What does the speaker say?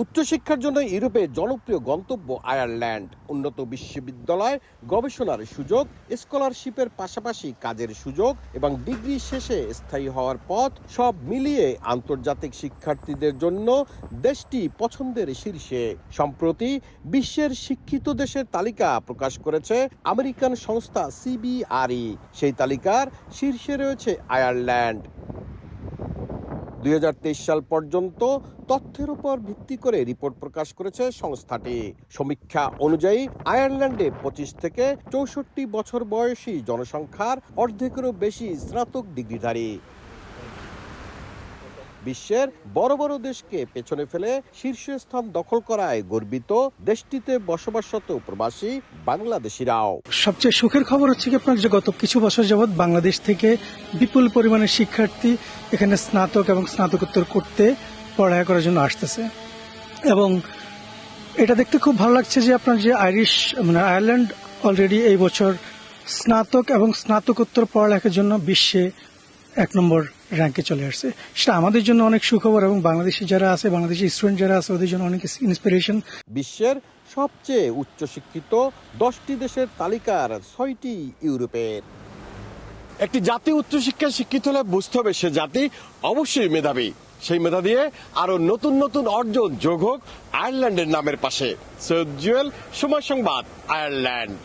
উচ্চশিক্ষার জন্য ইউরোপে জনপ্রিয় গন্তব্য আয়ারল্যান্ড। উন্নত বিশ্ববিদ্যালয়, গবেষণার সুযোগ, স্কলারশিপের পাশাপাশি কাজের সুযোগ এবং ডিগ্রি শেষে স্থায়ী হওয়ার পথ, সব মিলিয়ে আন্তর্জাতিক শিক্ষার্থীদের জন্য দেশটি পছন্দের শীর্ষে। সম্প্রতি বিশ্বের শিক্ষিত দেশের তালিকা প্রকাশ করেছে আমেরিকান সংস্থা সিবিআরই। সেই তালিকার শীর্ষে রয়েছে আয়ারল্যান্ড। 2023 সাল পর্যন্ত তথ্যের উপর ভিত্তি করে রিপোর্ট প্রকাশ করেছে সংস্থাটি। সমীক্ষা অনুযায়ী আয়ারল্যান্ডে 25 থেকে 64 বছর বয়সী জনসংখ্যার অর্ধেকেরও বেশি স্নাতক ডিগ্রিধারী। বিশ্বের বড় বড় দেশকে পেছনে ফেলে শীর্ষস্থান দখল করায় গর্বিত দেশটিতে বসবাসরত প্রবাসী বাংলাদেশিরাও। সবচেয়ে সুখের খবর হচ্ছে কি আপনার যে গত কিছু বছর যাবৎ বাংলাদেশ থেকে বিপুল পরিমাণে শিক্ষার্থী এখানে স্নাতক এবং স্নাতকোত্তর করতে পড়ালেখা করার জন্য আসতেছে, এবং এটা দেখতে খুব ভালো লাগছে যে আপনার যে আয়ারল্যান্ড অলরেডি এই বছর স্নাতক এবং স্নাতকোত্তর পড়ালেখার জন্য বিশ্বে 1 নম্বর র্যাঙ্কে চলে আসছে। সেটা আমাদের জন্য অনেক সুখবর এবং বাংলাদেশি যারা আছে, বাংলাদেশি স্টুডেন্ট যারা আছে, ওদের জন্য অনেক ইন্সপিরেশন। বিশ্বের সবচেয়ে উচ্চশিক্ষিত 10টি দেশের তালিকার 6টি ইউরোপের। একটি জাতি উচ্চশিক্ষায় শিক্ষিত হলে বুঝতে হবে সে জাতি অবশ্যই মেধাবী। সেই মেধা দিয়ে আরো নতুন নতুন অর্জন যোগ হোক আয়ারল্যান্ডের নামের পাশে। সৈয়দ জুয়েল, সময় সংবাদ, আয়ারল্যান্ড।